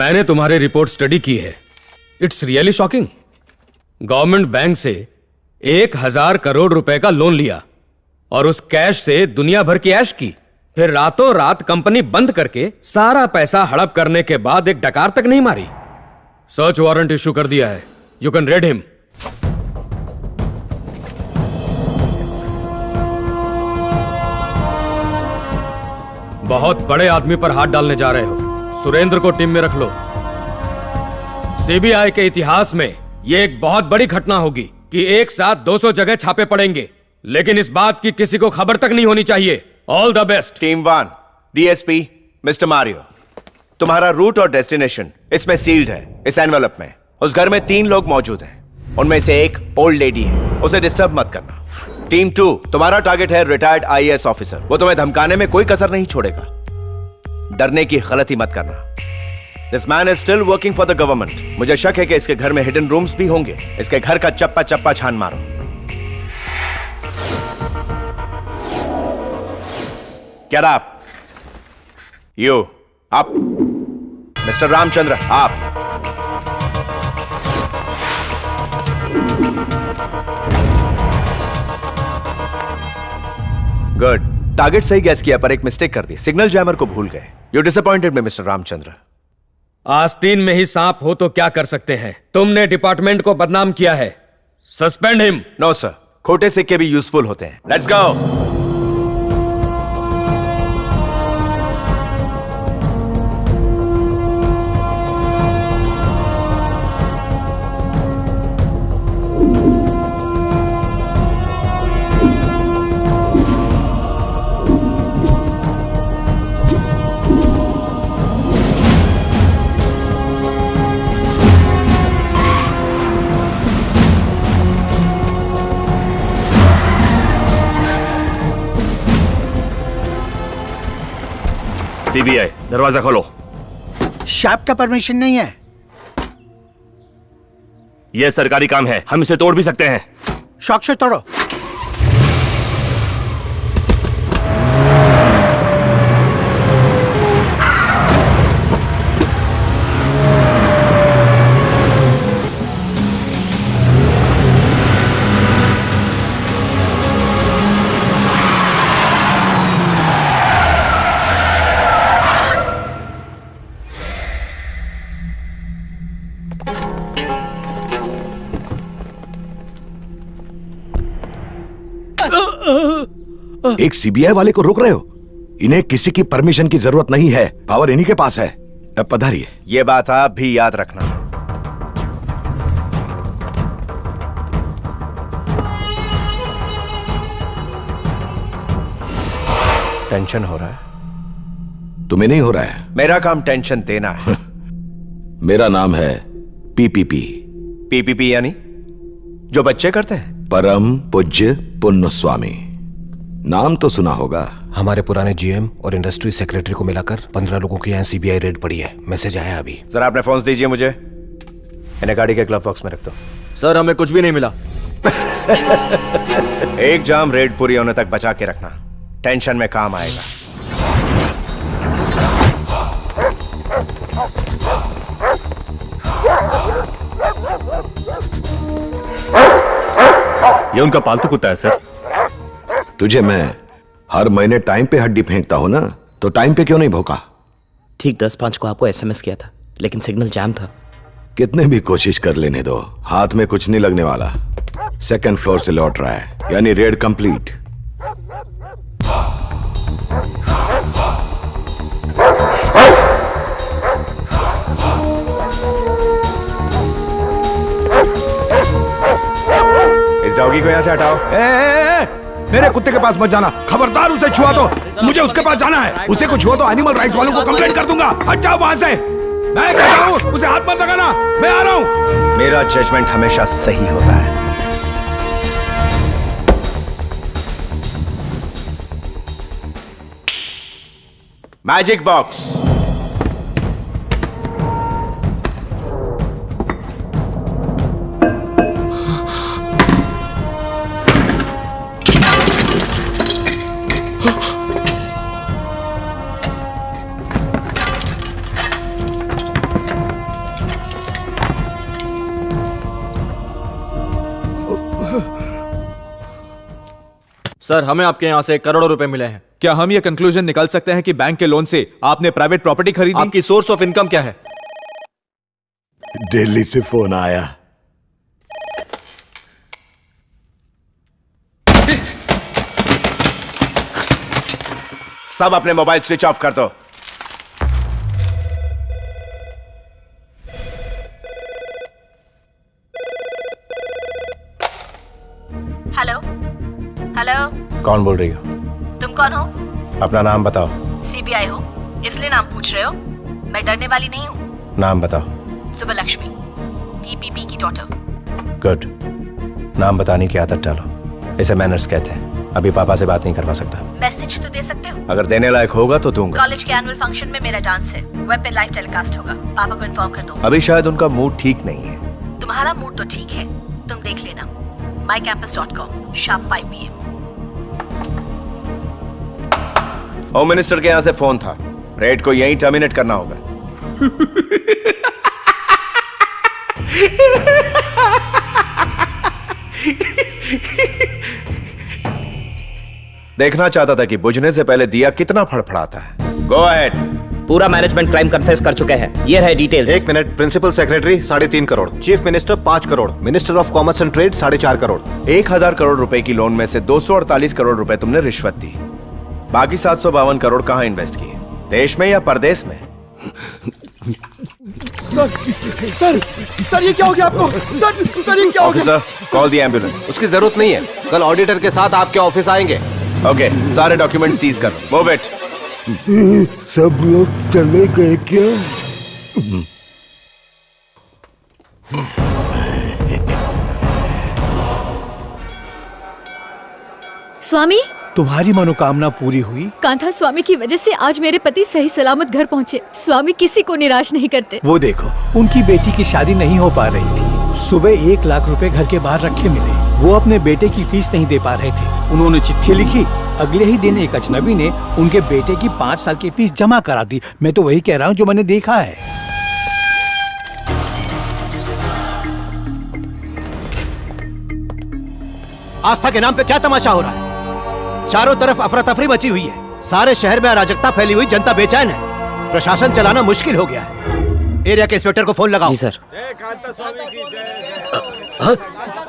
मैंने तुम्हारी report study की है। It's really shocking. Government bank से 1000 करोड़ रुपए का लोन लिया और उस कैश से दुनिया भर की ऐश की, फिर रातों रात कंपनी बंद करके सारा पैसा हड़प करने के बाद एक डकार तक नहीं मारी। सर्च वारंट इशू कर दिया है। You can red him. बहुत बड़े आदमी पर हाथ डालने जा रहे हो। सुरेंद्र को टीम में रख लो। सीबीआई के इतिहास में यह एक बहुत बड़ी घटना होगी कि एक साथ 200 जगह छापे पड़ेंगे, लेकिन इस बात की किसी को खबर तक नहीं होनी चाहिए। All the best. Team 1, DSP mister Mario, तुम्हारा रूट और डेस्टिनेशन इसमें सील्ड है। इस एनवेलप में उस घर में 3 लोग मौजूद हैं। उनमें से एक ओल्ड लेडी है, उसे डिस्टर्ब मत करना। टीम 2, तुम्हारा टारगेट है रिटायर्ड आईएएस ऑफिसर। वो तुम्हें धमकाने में कोई कसर नहीं छोड़ेगा। डरने की गलती मत करना। This man is still working for the government. मुझे शक है कि इसके घर में हिडन रूम्स भी होंगे। इसके घर का चप्पा चप्पा छान मारो। Get up. You up. Mister Ramchandra आप। गुड। टारगेट सही गैस किया पर एक मिस्टेक कर दी। सिग्नल जैमर को भूल गए। यू डिसअपॉइंटेड में मिस्टर रामचंद्र। आस्तीन में ही सांप हो तो क्या कर सकते हैं। तुमने डिपार्टमेंट को बदनाम किया है। Suspend him. नो सर, खोटे सिक्के भी यूजफुल होते हैं। Let's go. सीबीआई, दरवाजा खोलो। शॉप का परमिशन नहीं है। यह सरकारी काम है, हम इसे तोड़ भी सकते हैं। शौक से तोड़ो। एक सीबीआई वाले को रोक रहे हो? इन्हें किसी की परमिशन की जरूरत नहीं है, पावर इन्हीं के पास है। अब पधारिए। यह बात आप भी याद रखना। टेंशन हो रहा है? तुम्हें नहीं हो रहा है? मेरा काम टेंशन देना है। मेरा नाम है पीपीपी। पीपीपी यानी जो बच्चे करते हैं? परम पूज्य पुण्य स्वामी। नाम तो सुना होगा। हमारे पुराने जीएम और इंडस्ट्री सेक्रेटरी को मिलाकर 15 लोगों की यहाँ सीबीआई रेड पड़ी है। मैसेज आया अभी। जरा अपने फोन दीजिए मुझे। इन्हें गाड़ी के ग्लव बॉक्स में रख दो। सर, हमें कुछ भी नहीं मिला। एक जाम रेड पूरी होने तक बचा के रखना, टेंशन में काम आएगा। ये उनका पालतू कुत्ता है सर। तुझे मैं हर महीने टाइम पे हड्डी फेंकता हूं ना, तो टाइम पे क्यों नहीं भोंका? ठीक 10:05 को आपको एसएमएस किया था, लेकिन सिग्नल जाम था। कितने भी कोशिश कर लेने दो, हाथ में कुछ नहीं लगने वाला। सेकंड फ्लोर से लौट रहा है, यानी रेड कंप्लीट। इस डॉगी को यहां से हटाओ। मेरे कुत्ते के पास मत जाना, खबरदार। उसे छुआ तो मुझे उसके पास जाना है। उसे कुछ हुआ तो एनिमल राइट्स वालों को कंप्लेंट कर दूंगा। हट जाओ वहां से। मैं कहता हूं उसे हाथ मत लगाना। मैं आ रहा हूं। मेरा जजमेंट हमेशा सही होता है। Magic box. सर हमें आपके यहाँ से करोड़ों रुपए मिले हैं। क्या हम ये कंक्लूजन निकाल सकते हैं कि बैंक के लोन से आपने प्राइवेट प्रॉपर्टी खरीदी? आपकी सोर्स ऑफ इनकम क्या है? दिल्ली से फोन आया। सब अपने मोबाइल स्विच ऑफ कर दो। हेलो हेलो, कौन बोल रही हो? तुम कौन हो? अपना नाम बताओ। सीबीआई हो इसलिए नाम पूछ रहे हो? मैं डरने वाली नहीं हूँ। नाम बताओ। सुबलक्ष्मी, पीपीपी की डॉटर। गुड। नाम बताने की आदत डालो, इसे मैनर्स कहते हैं। अभी पापा से बात नहीं करवा सकता। मैसेज तो दे सकते हो। अगर देने लायक होगा तो दूंगा। कॉलेज के एनुअल फंक्शन में मेरा डांस है, वेब पे लाइव टेलीकास्ट होगा। पापा को इन्फॉर्म कर दो। अभी शायद उनका मूड ठीक नहीं है। तुम्हारा मूड तो ठीक है, तुम देख लेना। mycampus.com sharp 5 PM। Home minister के यहाँ से फोन था, रेड को यहीं टर्मिनेट करना होगा। देखना चाहता था कि बुझने से पहले दिया कितना फड़फड़ाता है। Go ahead. पूरा मैनेजमेंट क्राइम कन्फेस कर चुके हैं। ये रहे details. 1 minute. Principal secretary 3.5 crore, chief minister 5 crore, minister of commerce and trade 4.5 crore. 1000 crore रुपए की लोन में से 248 करोड़ रुपए तुमने रिश्वत दी। बाकी 752 करोड़ कहां इन्वेस्ट किए? देश में या परदेश में? सर ये क्या हो गया आपको? सर ये क्या हो गया? Officer, call the ambulance. उसकी जरूरत नहीं है, कल ऑडिटर के साथ आपके ऑफिस आएंगे। ओके, सारे डॉक्यूमेंट सीज कर लो। Move it. सब लोग चले गए क्या? स्वामी, तुम्हारी मनोकामना पूरी हुई? कांथा स्वामी की वजह से आज मेरे पति सही सलामत घर पहुँचे। स्वामी किसी को निराश नहीं करते। वो देखो, उनकी बेटी की शादी नहीं हो पा रही थी। सुबह 1 लाख रुपए घर के बाहर रखे मिले। वो अपने बेटे की फीस नहीं दे पा रहे थे। उन्होंने चिट्ठी लिखी, अगले ही दिन एक अजनबी ने उनके बेटे की 5 साल की फीस जमा करा दी। मैं तो वही कह रहा हूँ जो मैंने देखा है। आस्था के नाम पे क्या तमाशा हो रहा है? चारों तरफ अफरा तफरी मची हुई है। सारे शहर में अराजकता फैली हुई, जनता बेचैन है। प्रशासन चलाना मुश्किल हो गया है। एरिया के इंस्पेक्टर को फोन लगाओ। जी सर।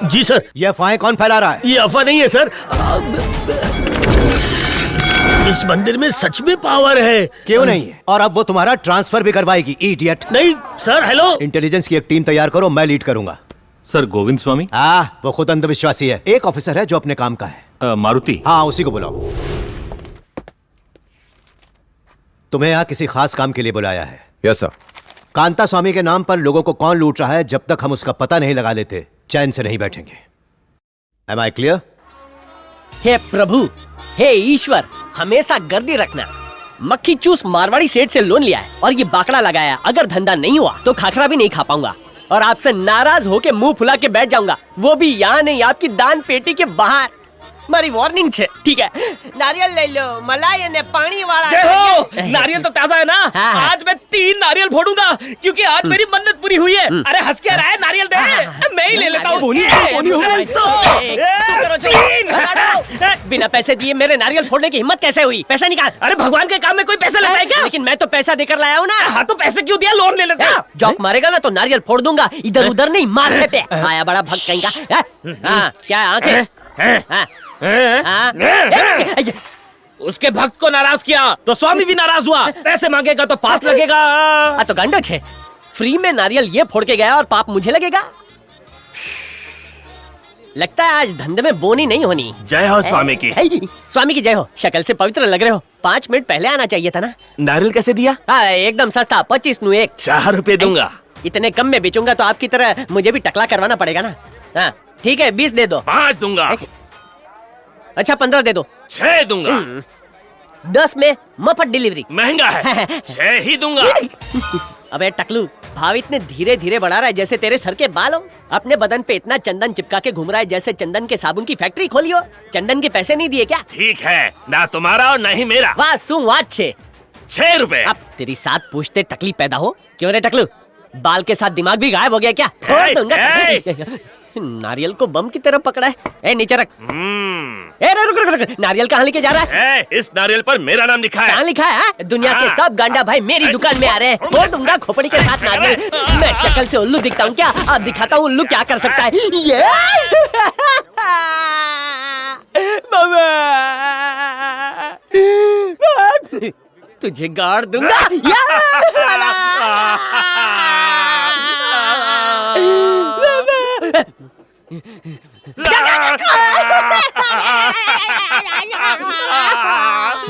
जी सर। ये अफवाहें कौन फैला रहा है? ये अफवाह नहीं है सर, इस मंदिर में सच में पावर है। क्यों नहीं है? और अब वो तुम्हारा ट्रांसफर भी करवाएगी, इडियट। नहीं सर। हेलो, इंटेलिजेंस की एक टीम तैयार करो, मैं लीड करूंगा। सर गोविंद स्वामी। वो खुद अंधविश्वासी है। एक ऑफिसर है जो अपने काम का है। मारुति। हाँ, उसी को बुलाओ। तुम्हें यहाँ किसी खास काम के लिए बुलाया है। Yes sir. कांता स्वामी के नाम पर लोगों को कौन लूट रहा है, जब तक हम उसका पता नहीं लगा लेते चैन से नहीं बैठेंगे। M I clear? हे प्रभु, हे ईश्वर, हमेशा गर्दी रखना। मक्खी चूस मारवाड़ी सेठ से लोन लिया है और ये बाकड़ा लगाया। अगर धंधा नहीं हुआ तो खाखरा भी नहीं खा पाऊंगा और आपसे नाराज होके मुंह फुला के बैठ जाऊंगा, वो भी यहाँ नहीं, आपकी दान पेटी के बाहर। मारी वार्निंग छे। ठीक है, नारियल ले लो, मलाई ने पानी वाला। जय हो। नारियल तो ताजा है ना? आज मैं 3 नारियल फोड़ूंगा क्योंकि आज मेरी मन्नत पूरी हुई है। अरे हंस के रहा है, नारियल दे। मैं ही ले लेता हूँ। बिना पैसे दिए मेरे नारियल फोड़ने की हिम्मत कैसे हुई? पैसा निकाल। अरे भगवान के काम में कोई पैसा लगता है क्या? लेकिन मैं तो पैसा देकर लाया हूँ ना। हाँ तो पैसे क्यों दिया? लोन ले लेता। जॉक मारेगा ना तो नारियल फोड़ दूंगा, इधर उधर नहीं, माथे पे। आया बड़ा भक्त कहीं का। क्या आंखें? उसके भक्त को नाराज किया तो स्वामी भी नाराज हुआ। पैसे मांगेगा तो पाप लगेगा। तो गंडो छे, फ्री में नारियल ये फोड़ के गया और पाप मुझे लगेगा। लगता है आज धंधे में बोनी नहीं होनी। जय हो स्वामी की। स्वामी की जय हो। शक्ल से पवित्र लग रहे हो। 5 मिनट पहले आना चाहिए था ना। नारियल कैसे दिया? एकदम सस्ता, 25 नु 1। 4 रुपए दूंगा। इतने कम में बेचूंगा तो आपकी तरह मुझे भी टकला करवाना पड़ेगा ना। ठीक है, 20 दे दो। 5 दूंगा। अच्छा 15 दे दो। 6 दूंगा। 10 में मफत डिलीवरी। महंगा है। 6 ही दूंगा। अबे टकलू, भाव इतने धीरे धीरे बढ़ा रहा है जैसे तेरे सर के बाल हो। अपने बदन पे इतना चंदन चिपका के घूम रहा है जैसे चंदन के साबुन की फैक्ट्री खोली हो। चंदन के पैसे नहीं दिए क्या? ठीक है, ना तुम्हारा और ना ही मेरा। वाह सु वाह 6 रुपए। अब तेरी 7 पूछते टकली पैदा हो। क्यों रे टकलू, बाल के साथ दिमाग भी गायब हो गया क्या? फोड़ दूंगा। नारियल को बम की तरह पकड़ा है। ए नीचे रख। ए रुक रुक रुक, नारियल कहाँ लेके जा रहा है? इस नारियल पर मेरा नाम लिखा है। कहाँ लिखा है? दुनिया के सब गांडा भाई मेरी दुकान में आ रहे हैं। फोड़ दूंगा खोपड़ी के साथ नारियल। मैं शक्ल से उल्लू दिखता हूँ क्या? अब दिखाता हूँ उल्लू क्या कर सकता है। ये तुझे गाड़ दूंगा।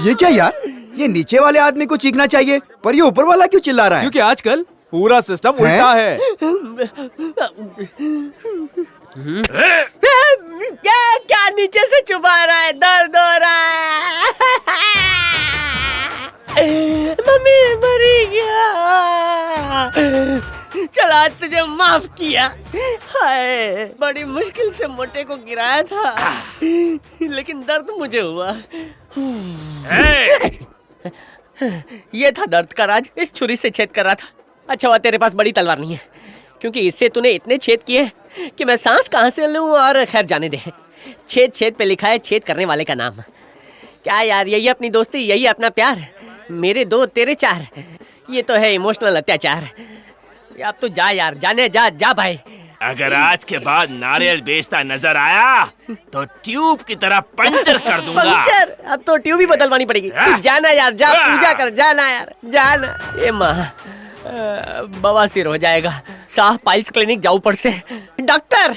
ये क्या यार? ये नीचे वाले आदमी को चीखना चाहिए, पर ये ऊपर वाला क्यों चिल्ला रहा है? क्योंकि आजकल पूरा सिस्टम उल्टा है। क्या नीचे से चुभा रहा है? दर्द हो रहा है। मम्मी मरी गया। चल आज तुझे माफ किया। हाय बड़ी मुश्किल से मोटे को गिराया था, लेकिन दर्द मुझे हुआ। ये था दर्द का राज। इस छुरी से छेद कर रहा था। अच्छा हुआ तेरे पास बड़ी तलवार नहीं है, क्योंकि इससे तूने इतने छेद किए कि मैं सांस कहाँ से लूं। और खैर जाने दे, छेद छेद पे लिखा है छेद करने वाले का नाम। क्या यार, यही अपनी दोस्ती, यही अपना प्यार। मेरे दो तेरे चार, ये तो है इमोशनल अत्याचार। अब तो जा यार, जाने जा जा भाई। अगर आज के बाद नारियल बेचता नजर आया तो ट्यूब की तरह पंचर कर दूंगा। पंचर? अब तो ट्यूब ही बदलवानी पड़ेगी। तू जाना यार, जा पूजा कर, जाना यार, जाना। ए माँ, बवासीर हो जाएगा। साह पाइल्स क्लिनिक जाऊं पड़ से। डॉक्टर